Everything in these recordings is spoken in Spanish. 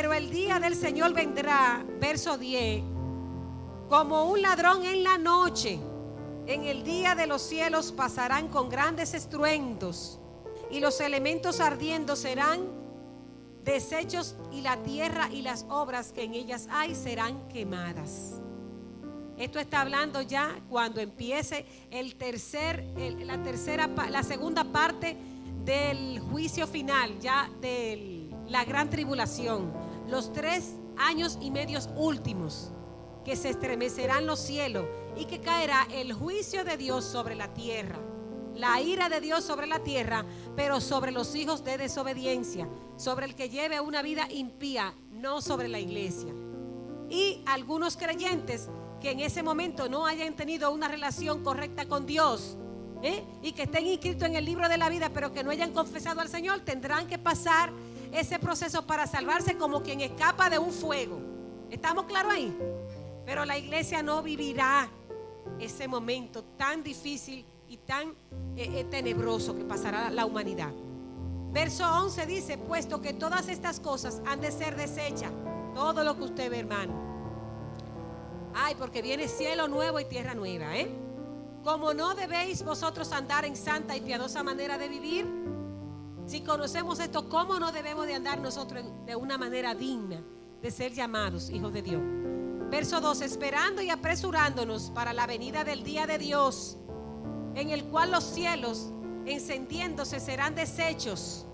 pero el día del Señor vendrá, verso 10, como un ladrón en la noche. En el día de los cielos pasarán con grandes estruendos, y los elementos ardiendo serán deshechos, y la tierra y las obras que en ellas hay serán quemadas. Esto está hablando ya cuando empiece la segunda parte del juicio final, ya de la gran tribulación, los 3 años y medio últimos, que se estremecerán los cielos y que caerá el juicio de Dios sobre la tierra, la ira de Dios sobre la tierra, pero sobre los hijos de desobediencia, sobre el que lleve una vida impía, no sobre la iglesia. Y algunos creyentes que en ese momento no hayan tenido una relación correcta con Dios, y que estén inscritos en el libro de la vida, pero que no hayan confesado al Señor, tendrán que pasar ese proceso para salvarse, como quien escapa de un fuego. ¿Estamos claros ahí? Pero la iglesia no vivirá ese momento tan difícil y tan tenebroso que pasará la humanidad. Verso 11 dice: puesto que todas estas cosas han de ser deshechas, todo lo que usted ve, hermano. Ay, porque viene cielo nuevo y tierra nueva, Como no debéis vosotros andar en santa y piadosa manera de vivir. Si conocemos esto, ¿cómo no debemos de andar nosotros de una manera digna de ser llamados hijos de Dios? Verso 2: esperando y apresurándonos para la venida del día de Dios, en el cual los cielos encendiéndose serán deshechos,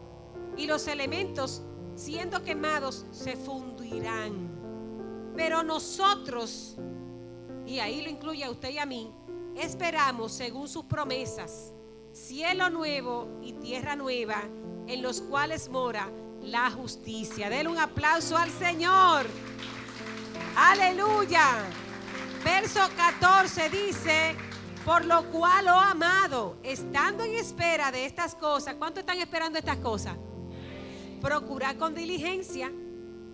y los elementos siendo quemados se fundirán. Pero nosotros, y ahí lo incluye a usted y a mí, esperamos según sus promesas cielo nuevo y tierra nueva, en los cuales mora la justicia. Denle un aplauso al Señor. Aleluya. Verso 14 dice: por lo cual, oh amado, estando en espera de estas cosas. ¿Cuánto están esperando estas cosas? Procurad con diligencia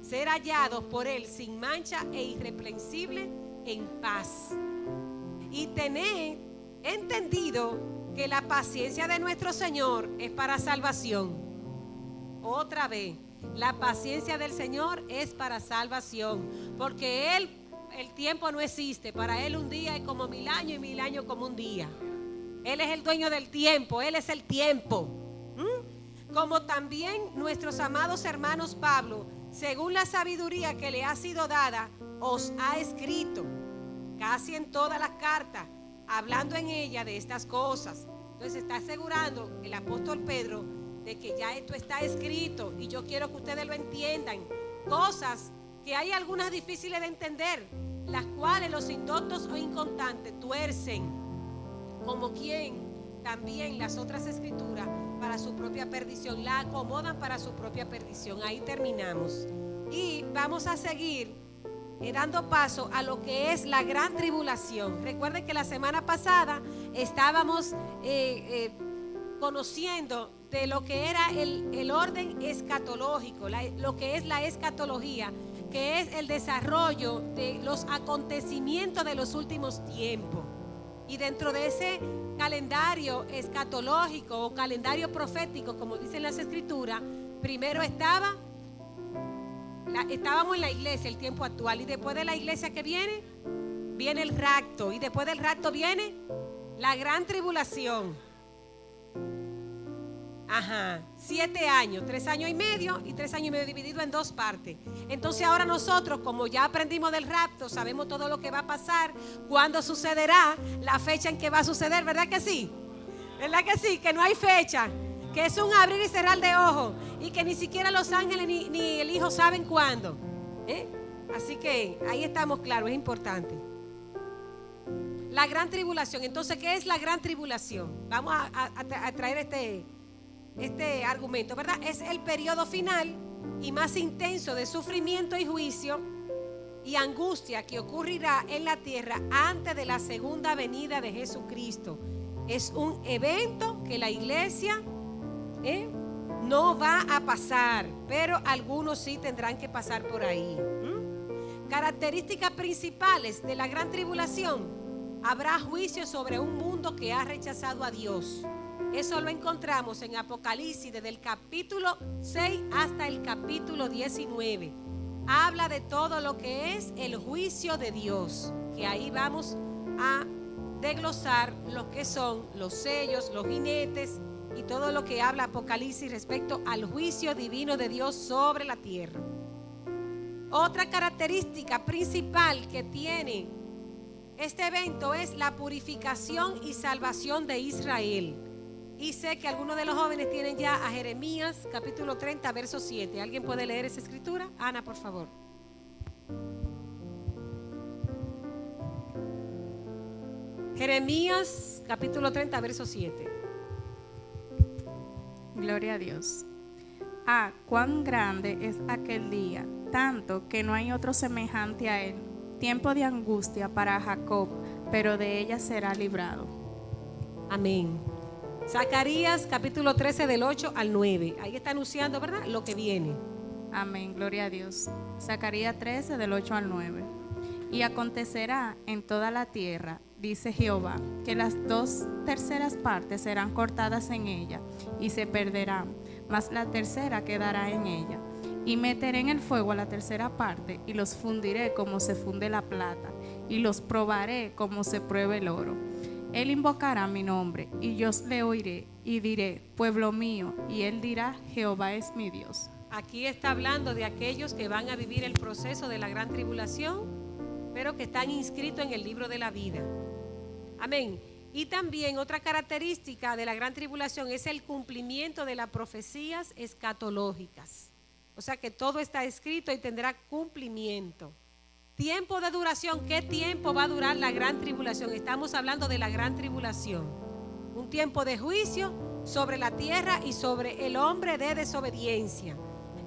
ser hallados por Él sin mancha e irreprensible en paz. Y tened entendido que la paciencia de nuestro Señor es para salvación. Otra vez, la paciencia del Señor es para salvación, porque Él, el tiempo no existe. Para Él un día es como 1000 años y 1000 años como un día. Él es el dueño del tiempo, Él es el tiempo. Como también nuestros amados hermanos Pablo, según la sabiduría que le ha sido dada, os ha escrito casi en todas las cartas, hablando en ella de estas cosas. Entonces está asegurando el apóstol Pedro de que ya esto está escrito, y yo quiero que ustedes lo entiendan. Cosas que hay algunas difíciles de entender, las cuales los indoctos o inconstantes tuercen, como quien también las otras escrituras para su propia perdición, la acomodan para su propia perdición. Ahí terminamos y vamos a seguir dando paso a lo que es la gran tribulación. Recuerden que la semana pasada estábamos conociendo de lo que era el orden escatológico, lo que es la escatología, que es el desarrollo de los acontecimientos de los últimos tiempos. Y dentro de ese calendario escatológico o calendario profético, como dicen las escrituras, primero estábamos en la iglesia, el tiempo actual, y después de la iglesia que viene el rapto, y después del rapto viene la gran tribulación. 7 años, 3 años y medio y 3 años y medio dividido en 2 partes. Entonces ahora nosotros, como ya aprendimos del rapto, sabemos todo lo que va a pasar, cuándo sucederá, la fecha en que va a suceder, ¿verdad que sí? ¿Verdad que sí? Que no hay fecha, que es un abrir y cerrar de ojos, y que ni siquiera los ángeles ni el Hijo saben cuándo. Así que ahí estamos claros, es importante. La gran tribulación. Entonces, ¿qué es la gran tribulación? Vamos a traer este argumento, ¿verdad? Es el periodo final y más intenso de sufrimiento y juicio y angustia que ocurrirá en la tierra antes de la segunda venida de Jesucristo. Es un evento que la iglesia no va a pasar, pero algunos sí tendrán que pasar por ahí. Características principales de la gran tribulación: habrá juicio sobre un mundo que ha rechazado a Dios. Eso lo encontramos en Apocalipsis, desde el capítulo 6 hasta el capítulo 19. habla de todo lo que es el juicio de Dios, que ahí vamos a desglosar lo que son los sellos, los jinetes y todo lo que habla Apocalipsis respecto al juicio divino de Dios sobre la tierra. Otra característica principal que tiene este evento es la purificación y salvación de Israel. Y sé que algunos de los jóvenes tienen ya a Jeremías capítulo 30 verso 7. ¿Alguien puede leer esa escritura? Ana, por favor. Jeremías capítulo 30 verso 7. Gloria a Dios. Ah, cuán grande es aquel día, tanto que no hay otro semejante a él. Tiempo de angustia para Jacob, pero de ella será librado. Amén. Zacarías capítulo 13 del 8 al 9. Ahí está anunciando, ¿verdad?, lo que viene. Amén, gloria a Dios. Zacarías 13 del 8 al 9. Y acontecerá en toda la tierra, dice Jehová, que las 2/3 partes serán cortadas en ella y se perderán, mas la tercera quedará en ella. Y meteré en el fuego a la 3/3 parte y los fundiré como se funde la plata y los probaré como se prueba el oro. Él invocará mi nombre y yo le oiré y diré, pueblo mío, y él dirá, Jehová es mi Dios. Aquí está hablando de aquellos que van a vivir el proceso de la gran tribulación, pero que están inscritos en el libro de la vida. Amén. Y también otra característica de la gran tribulación es el cumplimiento de las profecías escatológicas. O sea que todo está escrito y tendrá cumplimiento. Tiempo de duración. ¿Qué tiempo va a durar la gran tribulación? Estamos hablando de la gran tribulación. Un tiempo de juicio sobre la tierra y sobre el hombre de desobediencia.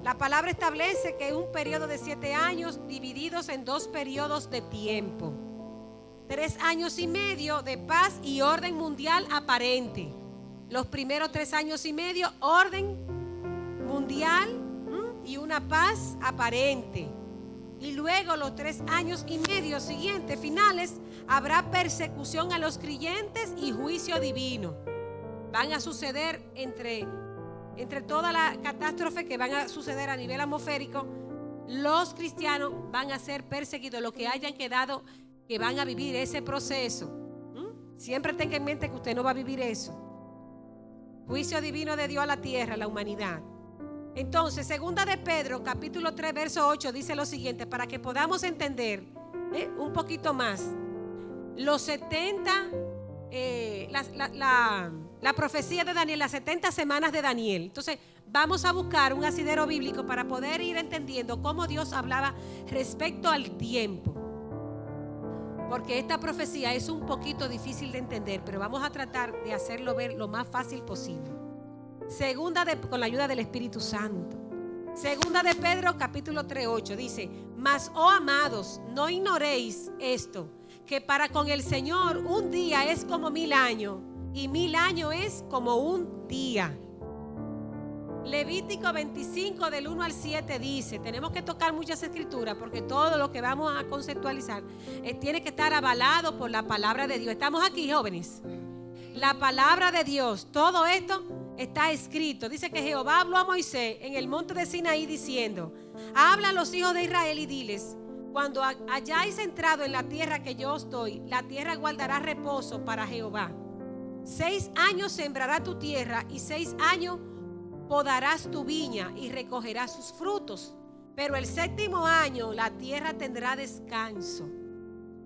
La palabra establece que es un periodo de 7 años divididos en 2 periodos de tiempo. 3 años y medio de paz y orden mundial aparente. Los primeros 3 años y medio, orden mundial y una paz aparente. Y luego los 3 años y medio siguientes, finales, habrá persecución a los creyentes y juicio divino. Van a suceder entre toda la catástrofe que van a suceder a nivel atmosférico, los cristianos van a ser perseguidos, los que hayan quedado, que van a vivir ese proceso. Siempre tenga en mente que usted no va a vivir eso. Juicio divino de Dios a la tierra, a la humanidad. Entonces, segunda de Pedro, capítulo 3, verso 8, dice lo siguiente, para que podamos entender un poquito más. Los 70, la profecía de Daniel, las 70 semanas de Daniel. Entonces, vamos a buscar un asidero bíblico para poder ir entendiendo cómo Dios hablaba respecto al tiempo. Porque esta profecía es un poquito difícil de entender, pero vamos a tratar de hacerlo ver lo más fácil posible. Con la ayuda del Espíritu Santo. Segunda de Pedro capítulo 3, 8 dice: mas, oh amados, no ignoréis esto, que para con el Señor un día es como 1000 años y 1000 años es como un día. Levítico 25 del 1 al 7 dice, tenemos que tocar muchas escrituras porque todo lo que vamos a conceptualizar tiene que estar avalado por la palabra de Dios. ¿Estamos aquí, jóvenes? La palabra de Dios, todo esto está escrito. Dice que Jehová habló a Moisés en el monte de Sinaí diciendo: habla a los hijos de Israel y diles: cuando hayáis entrado en la tierra que yo os doy, la tierra guardará reposo para Jehová. 6 años sembrará tu tierra y 6 años podarás tu viña y recogerás sus frutos. Pero el 7º año la tierra tendrá descanso.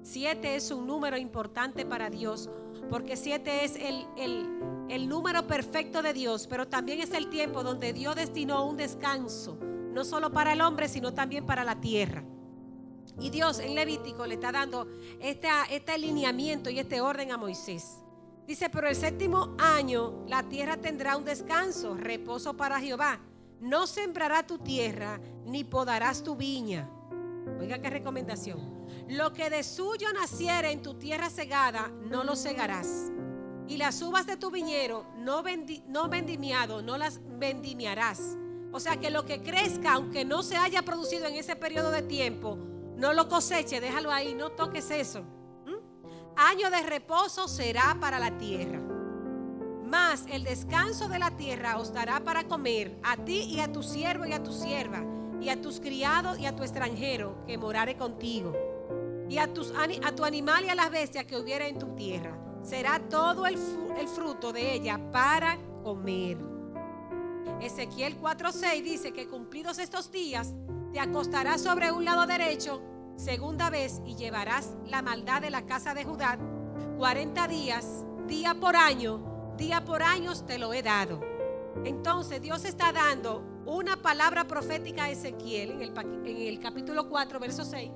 7 es un número importante para Dios, porque 7 es el número perfecto de Dios, pero también es el tiempo donde Dios destinó un descanso, no solo para el hombre, sino también para la tierra. Y Dios en Levítico le está dando este alineamiento y este orden a Moisés. Dice: pero el 7º año la tierra tendrá un descanso, reposo para Jehová. No sembrará tu tierra, ni podarás tu viña. Oiga qué recomendación. Lo que de suyo naciere en tu tierra segada, no lo segarás. Y las uvas de tu viñero no vendimiado, no las vendimiarás. O sea que lo que crezca, aunque no se haya producido en ese periodo de tiempo, no lo coseche, déjalo ahí, no toques eso. Año de reposo será para la tierra. Mas el descanso de la tierra os dará para comer a ti y a tu siervo y a tu sierva, y a tus criados y a tu extranjero que morare contigo, y a tu animal y a las bestias que hubiere en tu tierra. Será todo el fruto de ella para comer. Ezequiel 4:6 dice que cumplidos estos días, te acostarás sobre un lado derecho segunda vez y llevarás la maldad de la casa de Judá 40 días, día por año te lo he dado. Entonces Dios está dando una palabra profética a Ezequiel en el capítulo 4, verso 6,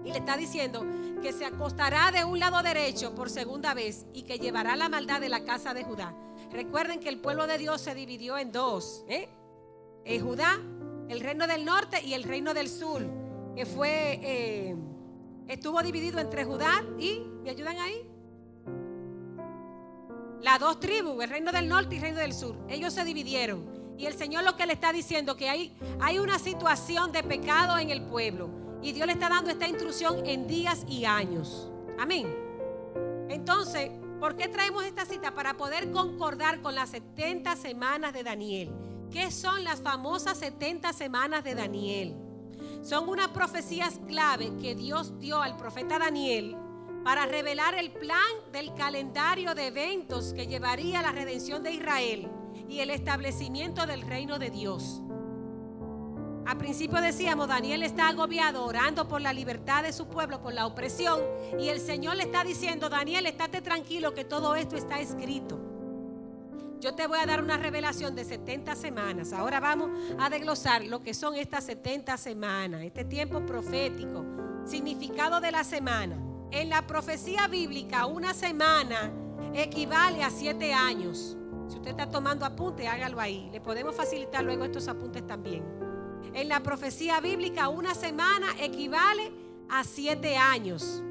y le está diciendo que se acostará de un lado derecho por segunda vez y que llevará la maldad de la casa de Judá. Recuerden que el pueblo de Dios se dividió en dos, en Judá, el reino del norte y el reino del sur, que estuvo dividido entre Judá y, ¿me ayudan ahí? Las dos tribus, el reino del norte y el reino del sur. Ellos se dividieron. Y el Señor lo que le está diciendo que hay una situación de pecado en el pueblo. Y Dios le está dando esta instrucción en días y años. Amén. Entonces, ¿por qué traemos esta cita? Para poder concordar con las 70 semanas de Daniel. ¿Qué son las famosas 70 semanas de Daniel? Son unas profecías clave que Dios dio al profeta Daniel para revelar el plan del calendario de eventos que llevaría a la redención de Israel y el establecimiento del reino de Dios. Al principio decíamos, Daniel está agobiado orando por la libertad de su pueblo, por la opresión, y el Señor le está diciendo, Daniel, estate tranquilo que todo esto está escrito. Yo te voy a dar una revelación de 70 semanas. Ahora vamos a desglosar lo que son estas 70 semanas, este tiempo profético, significado de la semana. En la profecía bíblica, una semana equivale a 7 años. Si usted está tomando apuntes, hágalo ahí. Le podemos facilitar luego estos apuntes también. En la profecía bíblica, una semana equivale a 7 años.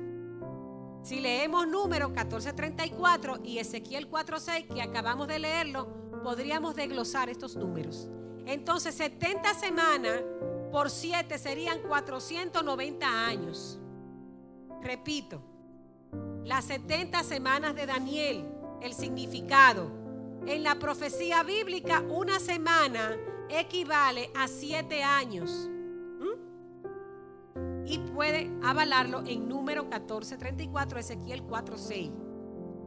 Si leemos Números 14:34 y Ezequiel 4:6, que acabamos de leerlo, podríamos desglosar estos números. Entonces, 70 semanas por 7 serían 490 años. Repito, las 70 semanas de Daniel, el significado. En la profecía bíblica, una semana equivale a 7 años. Y puede avalarlo en Número 14:34, Ezequiel 4:6.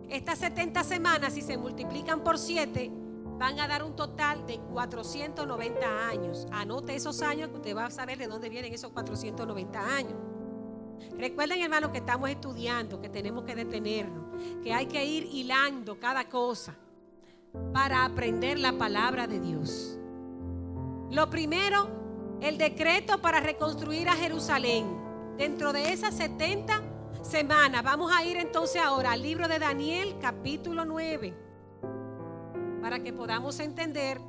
Estas 70 semanas, si se multiplican por 7, van a dar un total de 490 años. Anote esos años que usted va a saber de dónde vienen esos 490 años. Recuerden, hermanos, que estamos estudiando, que tenemos que detenernos, que hay que ir hilando cada cosa para aprender la palabra de Dios. Lo primero, el decreto para reconstruir a Jerusalén. Dentro de esas 70 semanas, vamos a ir entonces ahora al libro de Daniel, capítulo 9, para que podamos entender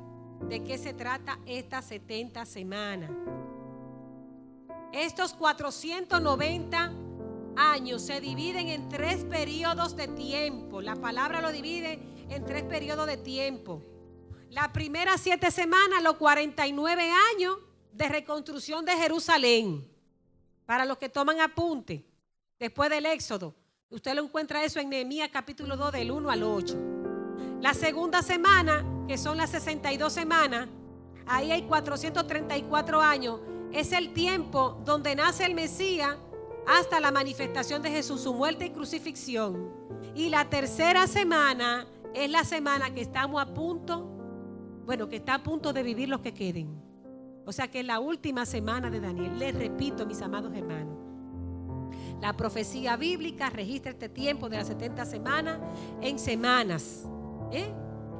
de qué se trata estas 70 semanas. Estos 490 años se dividen en 3 periodos de tiempo. La palabra lo divide en 3 periodos de tiempo. La primera 7 semanas, los 49 años de reconstrucción de Jerusalén. Para los que toman apunte, después del Éxodo, usted lo encuentra eso en Nehemías capítulo 2 del 1 al 8. La segunda semana, que son las 62 semanas, ahí hay 434 años. Es el tiempo donde nace el Mesías hasta la manifestación de Jesús, su muerte y crucifixión. Y la tercera semana es la semana que estamos a punto, que está a punto de vivir los que queden. O sea que es la última semana de Daniel. Les repito, mis amados hermanos, la profecía bíblica registra este tiempo de las 70 semanas en semanas.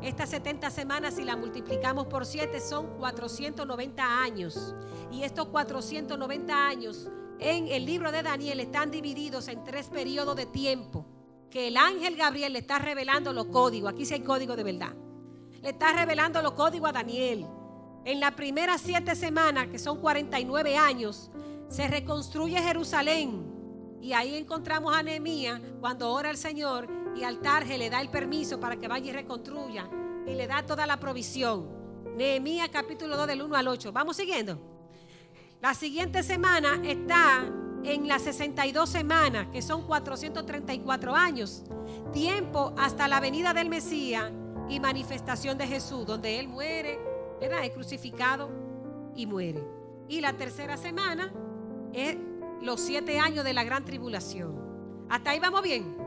Estas 70 semanas, si las multiplicamos por 7, son 490 años. Y estos 490 años en el libro de Daniel están divididos en 3 periodos de tiempo, que el ángel Gabriel le está revelando los códigos. Aquí sí hay código de verdad. Le está revelando los códigos a Daniel. En las primeras 7 semanas, que son 49 años, se reconstruye Jerusalén. Y ahí encontramos a Nehemías cuando ora al Señor y al Tarje le da el permiso para que vaya y reconstruya. Y le da toda la provisión. Nehemías capítulo 2 del 1 al 8. Vamos siguiendo. La siguiente semana está en las 62 semanas, que son 434 años. Tiempo hasta la venida del Mesías y manifestación de Jesús, donde Él muere, ¿verdad? Es crucificado y muere. Y la tercera semana es los 7 años de la gran tribulación. ¿Hasta ahí vamos bien?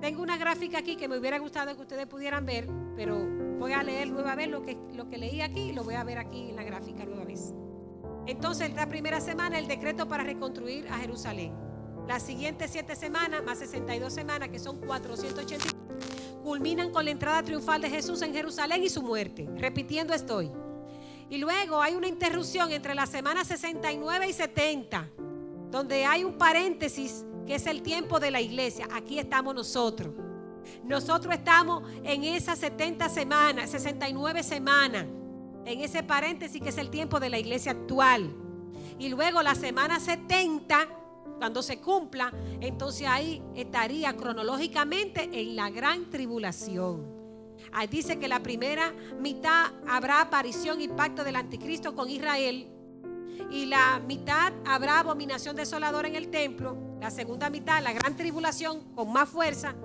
Tengo una gráfica aquí que me hubiera gustado que ustedes pudieran ver, pero voy a leer nueva vez lo que leí aquí y lo voy a ver aquí en la gráfica nueva vez. Entonces, la primera semana, el decreto para reconstruir a Jerusalén. Las siguientes 7 semanas, más 62 semanas, que son 480, culminan con la entrada triunfal de Jesús en Jerusalén y su muerte. Repitiendo estoy. Y luego hay una interrupción entre las semanas 69 y 70, donde hay un paréntesis que es el tiempo de la iglesia. Aquí estamos nosotros. Nosotros estamos en esas 70 semanas, 69 semanas, en ese paréntesis que es el tiempo de la iglesia actual. Y luego la semana 70, cuando se cumpla, entonces ahí estaría cronológicamente en la gran tribulación. Ahí dice que la primera mitad habrá aparición y pacto del anticristo con Israel, y la mitad habrá abominación desoladora en el templo. La segunda mitad, la gran tribulación con más fuerza,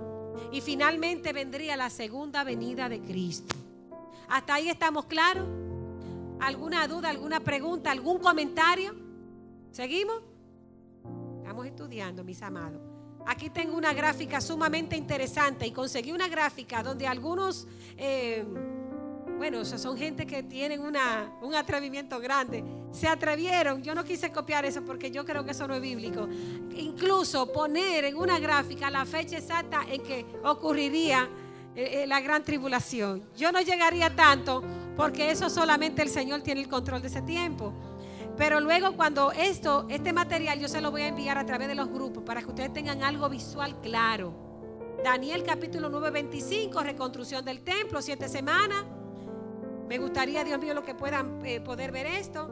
y finalmente vendría la segunda venida de Cristo. ¿Hasta ahí estamos claros? ¿Alguna duda, alguna pregunta, algún comentario? ¿Seguimos? Estamos estudiando, mis amados. Aquí tengo una gráfica sumamente interesante y conseguí una gráfica donde algunos, son gente que tienen un atrevimiento grande. Se atrevieron, yo no quise copiar eso porque yo creo que eso no es bíblico. Incluso poner en una gráfica la fecha exacta en que ocurriría la gran tribulación. Yo no llegaría tanto porque eso solamente el Señor tiene el control de ese tiempo. Pero luego cuando este material yo se lo voy a enviar a través de los grupos para que ustedes tengan algo visual claro. Daniel capítulo 9, 25, reconstrucción del templo, 7 semanas. Me gustaría, Dios mío, lo que puedan poder ver esto.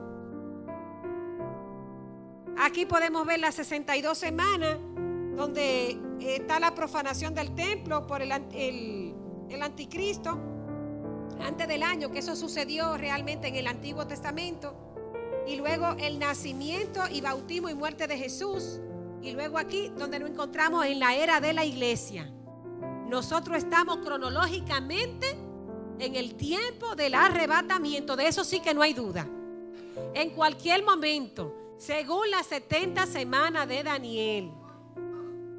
Aquí podemos ver las 62 semanas donde está la profanación del templo por el anticristo antes del año, que eso sucedió realmente en el Antiguo Testamento. Y luego el nacimiento y bautismo y muerte de Jesús. Y luego aquí donde nos encontramos en la era de la iglesia. Nosotros estamos cronológicamente en el tiempo del arrebatamiento. De eso sí que no hay duda. En cualquier momento, según las 70 semanas de Daniel.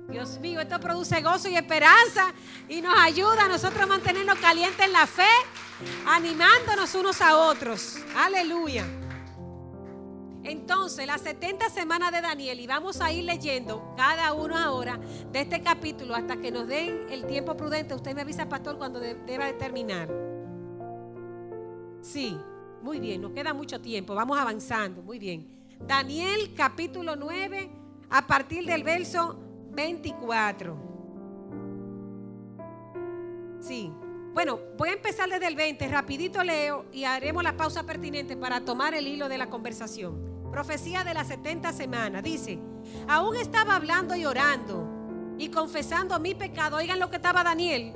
Dios mío, esto produce gozo y esperanza y nos ayuda a nosotros a mantenernos calientes en la fe, animándonos unos a otros. Aleluya. Entonces, las 70 semanas de Daniel, y vamos a ir leyendo cada uno ahora de este capítulo hasta que nos den el tiempo prudente. Usted me avisa, pastor, cuando deba de terminar. Sí, muy bien, nos queda mucho tiempo, vamos avanzando, muy bien. Daniel capítulo 9, a partir del verso 24. Sí, bueno, voy a empezar desde el 20, rapidito leo y haremos la pausa pertinente para tomar el hilo de la conversación. Profecía de las 70 semanas, dice: aún estaba hablando y orando y confesando mi pecado. Oigan lo que estaba Daniel,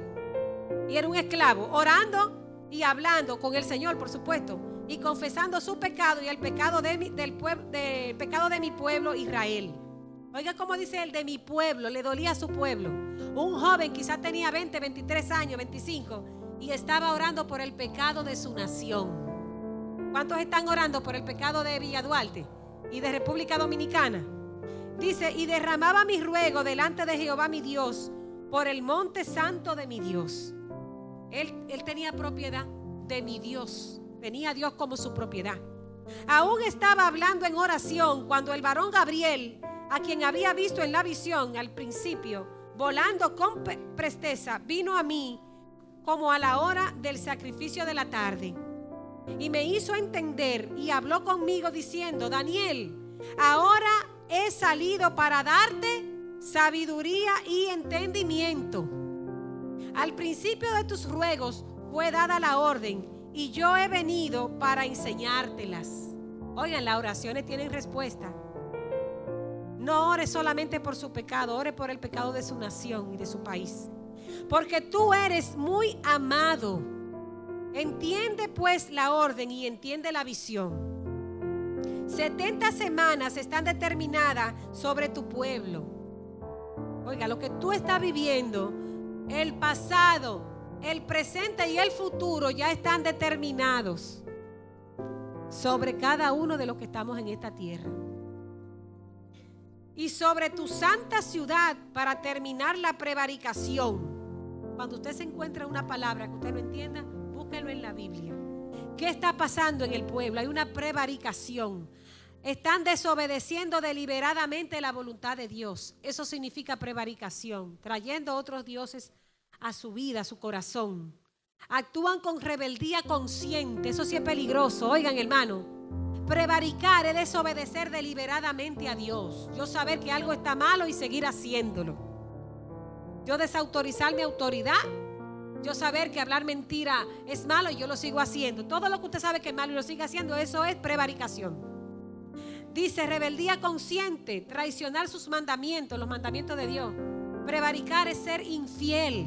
y era un esclavo, orando y hablando con el Señor, por supuesto, y confesando su pecado y el pecado del pecado de mi pueblo Israel. Oiga cómo dice el de mi pueblo, le dolía a su pueblo. Un joven quizás tenía 20, 23 años, 25, y estaba orando por el pecado de su nación. ¿Cuántos están orando por el pecado de Villa Duarte y de República Dominicana? Dice: y derramaba mi ruego delante de Jehová mi Dios por el monte santo de mi Dios. Él tenía propiedad de mi Dios, tenía a Dios como su propiedad. Aún estaba hablando en oración cuando el varón Gabriel, a quien había visto en la visión al principio, volando con presteza, vino a mí como a la hora del sacrificio de la tarde. Y me hizo entender y habló conmigo diciendo: Daniel, ahora he salido para darte sabiduría y entendimiento. Al principio de tus ruegos fue dada la orden y yo he venido para enseñártelas. Oigan, las oraciones tienen respuesta. No ore solamente por su pecado, ore por el pecado de su nación y de su país. Porque tú eres muy amado. Entiende pues la orden y entiende la visión. 70 semanas están determinadas sobre tu pueblo. Oiga, lo que tú estás viviendo, el pasado, el presente y el futuro ya están determinados. sobre cada uno de los que estamos en esta tierra. Y sobre tu santa ciudad, para terminar la prevaricación. Cuando usted se encuentra una palabra que usted no entienda, búsquelo en la Biblia. ¿Qué está pasando en el pueblo? Hay una prevaricación. Están desobedeciendo deliberadamente la voluntad de Dios. Eso significa prevaricación, trayendo otros dioses a su vida, a su corazón. Actúan con rebeldía consciente. Eso sí es peligroso. Oigan, hermano. Prevaricar es desobedecer deliberadamente a Dios. Yo saber que algo está malo y seguir haciéndolo. Yo desautorizar mi autoridad. Yo saber que hablar mentira es malo y yo lo sigo haciendo. Todo lo que usted sabe que es malo y lo sigue haciendo, eso es prevaricación. Dice rebeldía consciente, traicionar sus mandamientos, los mandamientos de Dios. Prevaricar es ser infiel,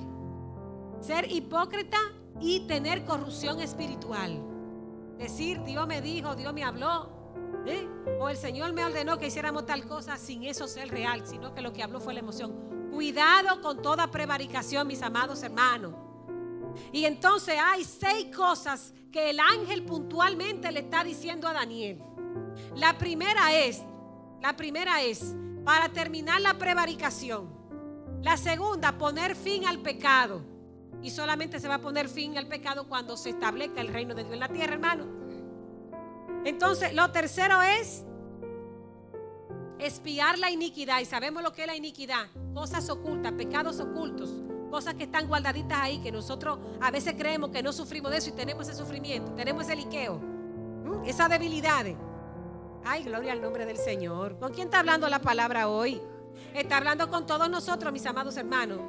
ser hipócrita y tener corrupción espiritual. Decir, Dios me dijo, Dios me habló, o el Señor me ordenó que hiciéramos tal cosa, sin eso ser real, sino que lo que habló fue la emoción. Cuidado con toda prevaricación, mis amados hermanos. Y entonces hay 6 cosas que el ángel puntualmente le está diciendo a Daniel. La primera es para terminar la prevaricación. La segunda, poner fin al pecado. Y solamente se va a poner fin al pecado cuando se establezca el reino de Dios en la tierra, hermano. Entonces, lo tercero es espiar la iniquidad. Y sabemos lo que es la iniquidad. Cosas ocultas, pecados ocultos. Cosas que están guardaditas ahí, que nosotros a veces creemos que no sufrimos de eso y tenemos ese sufrimiento, tenemos ese liqueo, esas debilidades. Ay, gloria al nombre del Señor. ¿Con quién está hablando la palabra hoy? Está hablando con todos nosotros, mis amados hermanos.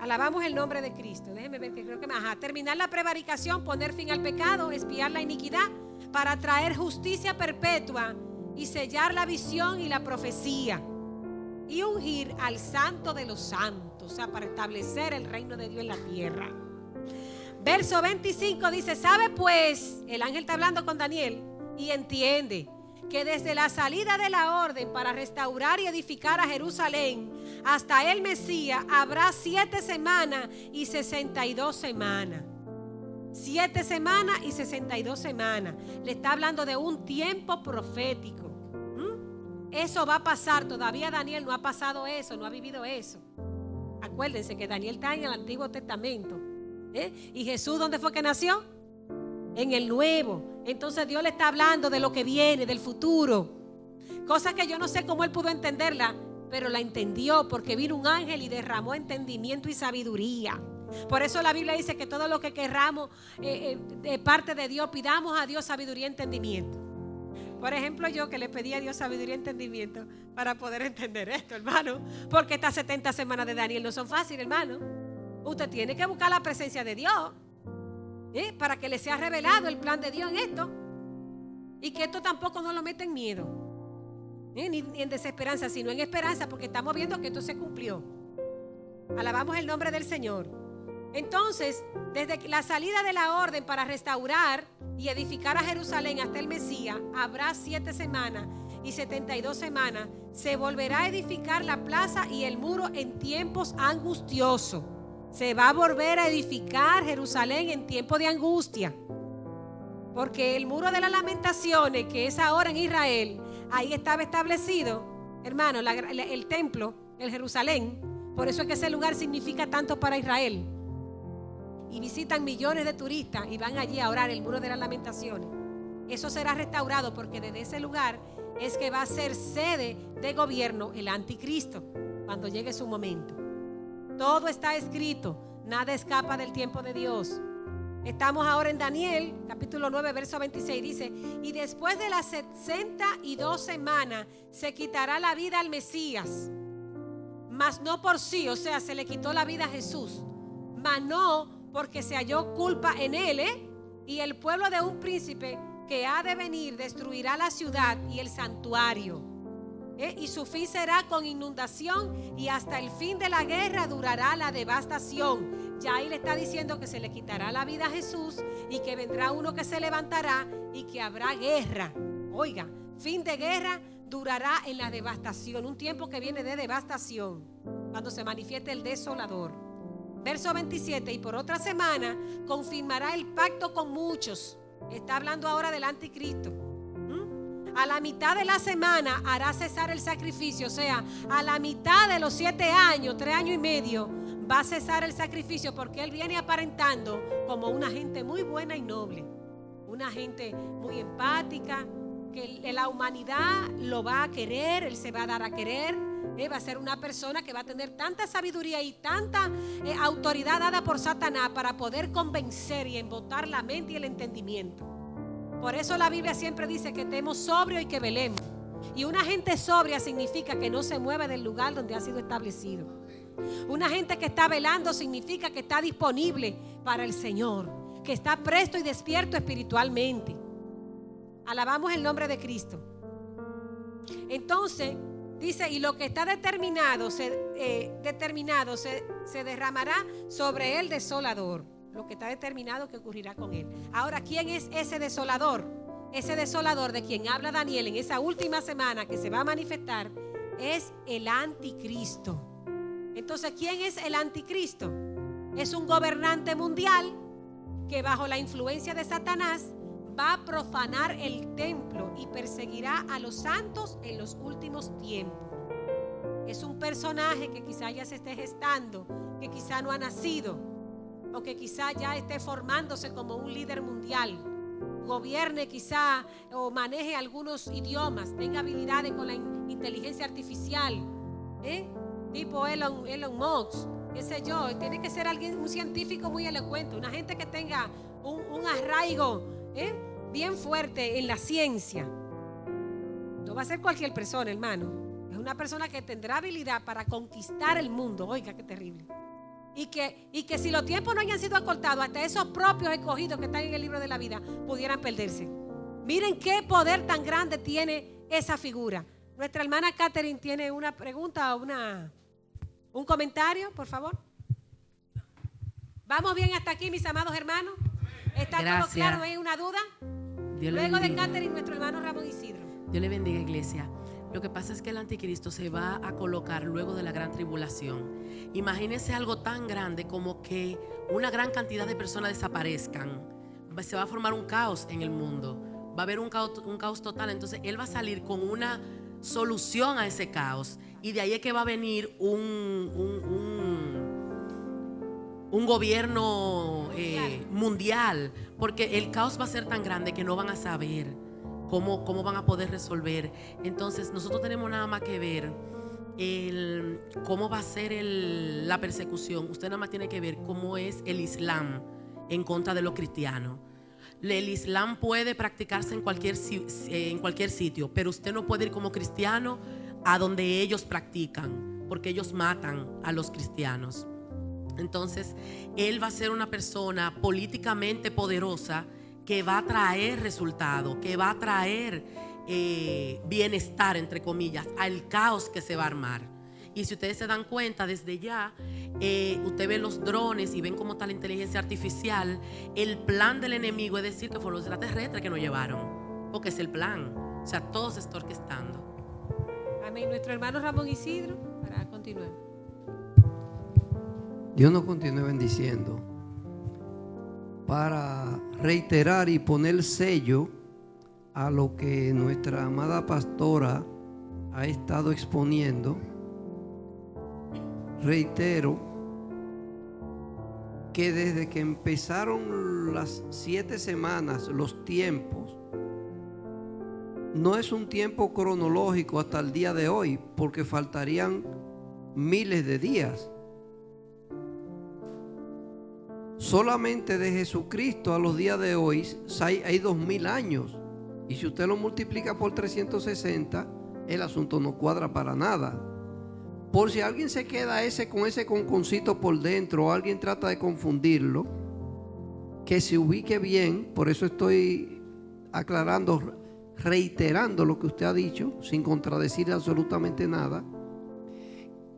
Alabamos el nombre de Cristo. Déjenme ver que creo que terminar la prevaricación, poner fin al pecado, espiar la iniquidad, para traer justicia perpetua y sellar la visión y la profecía, y ungir al santo de los santos, o sea, para establecer el reino de Dios en la tierra. Verso 25 dice, sabe pues, el ángel está hablando con Daniel, y entiende que desde la salida de la orden para restaurar y edificar a Jerusalén hasta el Mesías habrá 7 semanas y 62 semanas. 7 semanas y 62 semanas. Le está hablando de un tiempo profético. Eso va a pasar. Todavía Daniel no ha pasado eso, no ha vivido eso. Acuérdense que Daniel está en el Antiguo Testamento. ¿Y Jesús dónde fue que nació? En el Nuevo. Entonces Dios le está hablando de lo que viene, del futuro. Cosa que yo no sé cómo él pudo entenderla, pero la entendió porque vino un ángel y derramó entendimiento y sabiduría. Por eso la Biblia dice que todo lo que querramos de parte de Dios, pidamos a Dios sabiduría y entendimiento. Por ejemplo, yo que le pedí a Dios sabiduría y entendimiento para poder entender esto, hermano, porque estas 70 semanas de Daniel no son fáciles, hermano. Usted tiene que buscar la presencia de Dios para que le sea revelado el plan de Dios en esto, y que esto tampoco nos lo meta en miedo, ni en desesperanza, sino en esperanza, porque estamos viendo que esto se cumplió. Alabamos el nombre del Señor. Entonces, desde la salida de la orden para restaurar y edificar a Jerusalén hasta el Mesías, habrá 7 semanas y 72 semanas. Se volverá a edificar la plaza y el muro en tiempos angustiosos. Se va a volver a edificar Jerusalén en tiempo de angustia. Porque el muro de las lamentaciones, que es ahora en Israel, ahí estaba establecido, hermano, el templo, el Jerusalén. Por eso es que ese lugar significa tanto para Israel. Y visitan millones de turistas y van allí a orar el muro de las lamentaciones. Eso será restaurado porque desde ese lugar es que va a ser sede de gobierno el anticristo cuando llegue su momento. Todo está escrito, nada escapa del tiempo de Dios. Estamos ahora en Daniel, capítulo 9, verso 26, dice: y después de las 62 semanas se quitará la vida al Mesías, mas no por sí, o sea, se le quitó la vida a Jesús, mas no porque se halló culpa en él, y el pueblo de un príncipe que ha de venir destruirá la ciudad y el santuario, y su fin será con inundación, y hasta el fin de la guerra durará la devastación. Ya ahí le está diciendo que se le quitará la vida a Jesús y que vendrá uno que se levantará y que habrá guerra. Oiga, fin de guerra durará en la devastación, un tiempo que viene de devastación, cuando se manifieste el desolador. Verso 27, y por otra semana confirmará el pacto con muchos. Está hablando ahora del anticristo. A la mitad de la semana hará cesar el sacrificio. O sea, a la mitad de los 7 años, 3 años y medio, va a cesar el sacrificio, porque él viene aparentando como una gente muy buena y noble, una gente muy empática, que la humanidad lo va a querer, él se va a dar a querer. Va a ser una persona que va a tener tanta sabiduría y tanta autoridad dada por Satanás para poder convencer y embotar la mente y el entendimiento. Por eso la Biblia siempre dice que estemos sobrios y que velemos. Y una gente sobria significa que no se mueve del lugar donde ha sido establecido. Una gente que está velando significa que está disponible para el Señor, que está presto y despierto espiritualmente. Alabamos el nombre de Cristo. Entonces dice, y lo que está determinado se derramará sobre el desolador. Lo que está determinado que ocurrirá con él. Ahora, ¿quién es ese desolador? Ese desolador de quien habla Daniel en esa última semana que se va a manifestar es el anticristo. Entonces, ¿quién es el anticristo? Es un gobernante mundial que bajo la influencia de Satanás va a profanar el templo y perseguirá a los santos en los últimos tiempos. Es un personaje que quizá ya se esté gestando, que quizá no ha nacido, o que quizá ya esté formándose como un líder mundial, gobierne quizá o maneje algunos idiomas, tenga habilidades con la inteligencia artificial, tipo Elon Musk, qué sé yo. Tiene que ser alguien, un científico muy elocuente, una gente que tenga un arraigo bien fuerte en la ciencia. No va a ser cualquier persona, hermano. Es una persona que tendrá habilidad para conquistar el mundo. Oiga, qué terrible. Y que si los tiempos no hayan sido acortados, hasta esos propios escogidos que están en el libro de la vida pudieran perderse. Miren qué poder tan grande tiene esa figura. Nuestra hermana Catherine tiene una pregunta o un comentario, por favor. ¿Vamos bien hasta aquí, mis amados hermanos? ¿Está todo claro? ¿No hay una duda? Luego de Catherine, nuestro hermano Ramón Isidro. Dios le bendiga, iglesia. Lo que pasa es que el anticristo se va a colocar luego de la gran tribulación. Imagínense algo tan grande como que una gran cantidad de personas desaparezcan. Se va a formar un caos en el mundo. Va a haber un caos total. Entonces él va a salir con una solución a ese caos. Y de ahí es que va a venir un gobierno mundial. Porque el caos va a ser tan grande que no van a saber cómo van a poder resolver. Entonces nosotros tenemos nada más que ver cómo va a ser la persecución. Usted nada más tiene que ver cómo es el Islam en contra de los cristianos. El Islam puede practicarse en cualquier sitio, pero usted no puede ir como cristiano a donde ellos practican, porque ellos matan a los cristianos. Entonces él va a ser una persona políticamente poderosa que va a traer resultados, que va a traer bienestar, entre comillas, al caos que se va a armar. Y si ustedes se dan cuenta, desde ya, usted ve los drones y ven cómo está la inteligencia artificial. El plan del enemigo es decir que fueron los extraterrestres que nos llevaron, porque es el plan. O sea, todo se está orquestando. Amén. Nuestro hermano Ramón Isidro, para continuar. Dios nos continúe bendiciendo. Para reiterar y poner sello a lo que nuestra amada pastora ha estado exponiendo, reitero que desde que empezaron las 7 semanas, los tiempos, no es un tiempo cronológico hasta el día de hoy, porque faltarían miles de días. Solamente de Jesucristo a los días de hoy hay 2000 años. Y si usted lo multiplica por 360, el asunto no cuadra para nada. Por si alguien se queda con ese conconcito por dentro, o alguien trata de confundirlo, que se ubique bien. Por eso estoy aclarando, reiterando lo que usted ha dicho, sin contradecir absolutamente nada.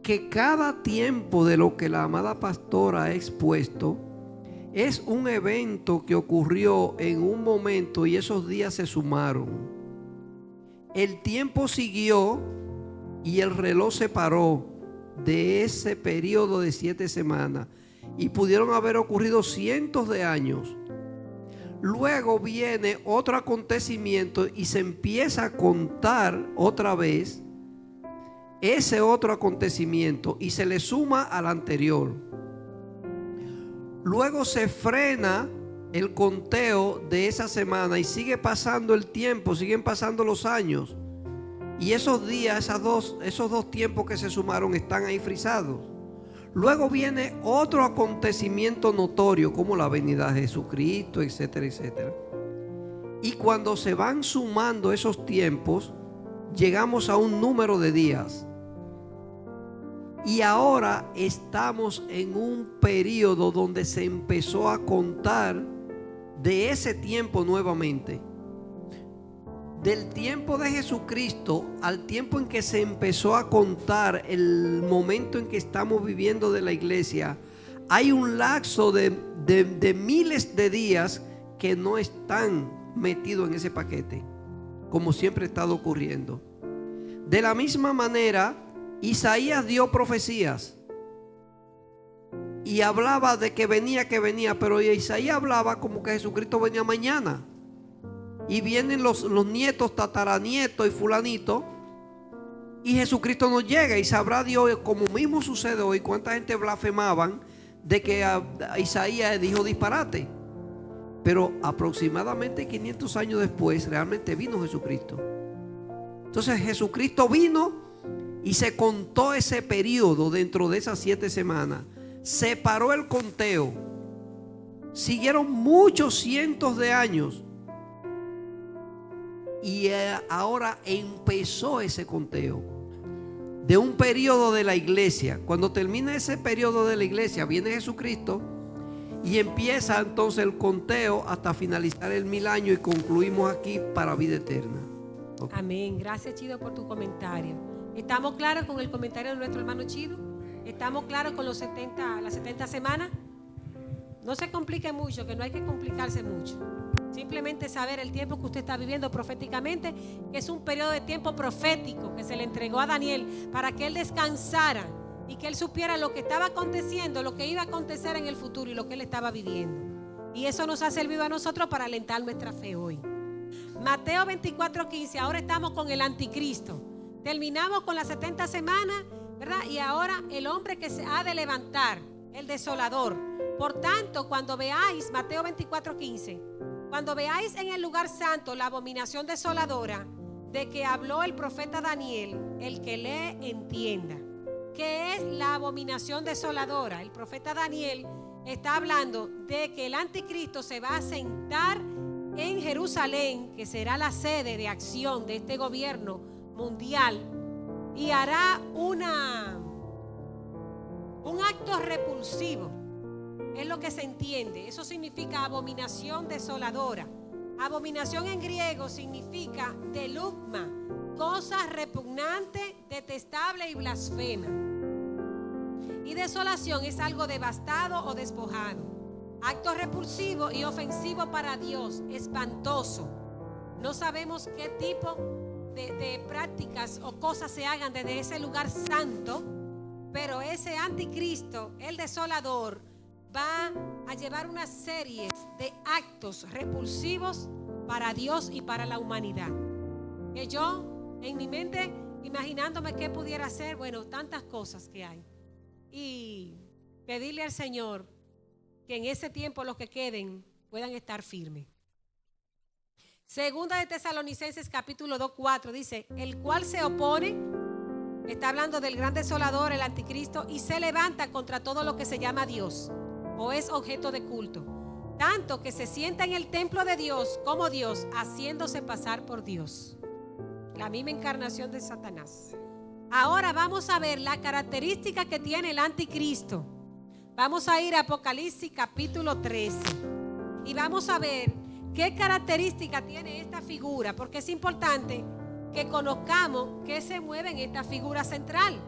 Que cada tiempo de lo que la amada pastora ha expuesto es un evento que ocurrió en un momento y esos días se sumaron. El tiempo siguió y el reloj se paró de ese periodo de 7 semanas. y pudieron haber ocurrido cientos de años. Luego viene otro acontecimiento y se empieza a contar otra vez ese otro acontecimiento y se le suma al anterior. Luego se frena el conteo de esa semana y sigue pasando el tiempo, siguen pasando los años. Y esos días, esos dos tiempos que se sumaron están ahí frisados. Luego viene otro acontecimiento notorio como la venida de Jesucristo, etcétera, etcétera. Y cuando se van sumando esos tiempos, llegamos a un número de días. Y ahora estamos en un periodo donde se empezó a contar de ese tiempo nuevamente. Del tiempo de Jesucristo al tiempo en que se empezó a contar el momento en que estamos viviendo de la iglesia, hay un lapso de miles de días que no están metidos en ese paquete, como siempre ha estado ocurriendo. De la misma manera, Isaías dio profecías y hablaba de que venía, pero Isaías hablaba como que Jesucristo venía mañana. Y vienen los nietos, tataranietos y fulanito, y Jesucristo no llega. Y sabrá Dios, como mismo sucede hoy, cuánta gente blasfemaban de que Isaías dijo disparate. Pero aproximadamente 500 años después realmente vino Jesucristo. Entonces Jesucristo vino y se contó ese periodo dentro de esas 7 semanas. Se paró el conteo. Siguieron muchos cientos de años. Y ahora empezó ese conteo de un periodo de la iglesia. Cuando termina ese periodo de la iglesia, viene Jesucristo y empieza entonces el conteo hasta finalizar el 1000 años y concluimos aquí para vida eterna. Okay. Amén. Gracias, Chido, por tu comentario. ¿Estamos claros con el comentario de nuestro hermano Chido? ¿Estamos claros con las 70 semanas? No se complique mucho, que no hay que complicarse mucho. Simplemente saber el tiempo que usted está viviendo proféticamente, que es un periodo de tiempo profético que se le entregó a Daniel para que él descansara y que él supiera lo que estaba aconteciendo, lo que iba a acontecer en el futuro y lo que él estaba viviendo. Y eso nos ha servido a nosotros para alentar nuestra fe hoy. Mateo 24:15, ahora estamos con el anticristo. Terminamos con las 70 semanas, ¿verdad? Y ahora el hombre que se ha de levantar, el desolador. Por tanto, cuando veáis, Mateo 24:15, cuando veáis en el lugar santo la abominación desoladora de que habló el profeta Daniel, el que lee entienda. ¿Qué es la abominación desoladora? El profeta Daniel está hablando de que el anticristo se va a sentar en Jerusalén, que será la sede de acción de este gobierno mundial, y hará un acto repulsivo. Es lo que se entiende. Eso significa abominación desoladora. Abominación en griego significa delugma, cosa repugnante, detestable y blasfema. Y desolación es algo devastado o despojado. Acto repulsivo y ofensivo para Dios, espantoso. No sabemos qué tipo de prácticas o cosas se hagan desde ese lugar santo, pero ese anticristo, el desolador, va a llevar una serie de actos repulsivos para Dios y para la humanidad. Que yo, en mi mente, imaginándome qué pudiera hacer, bueno, tantas cosas que hay. Y pedirle al Señor que en ese tiempo los que queden puedan estar firmes. Segunda de Tesalonicenses capítulo 2:4 dice, el cual se opone, está hablando del gran desolador, el anticristo, y se levanta contra todo lo que se llama Dios o es objeto de culto, tanto que se sienta en el templo de Dios como Dios, haciéndose pasar por Dios. La misma encarnación de Satanás. Ahora vamos a ver la característica que tiene el anticristo. Vamos a ir a Apocalipsis capítulo 13 y vamos a ver qué característica tiene esta figura, porque es importante que conozcamos qué se mueve en esta figura central.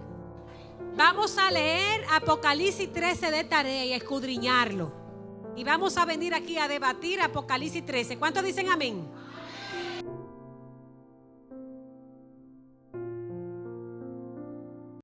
Vamos a leer Apocalipsis 13 de tarea y escudriñarlo. Y vamos a venir aquí a debatir Apocalipsis 13. ¿Cuántos dicen amén?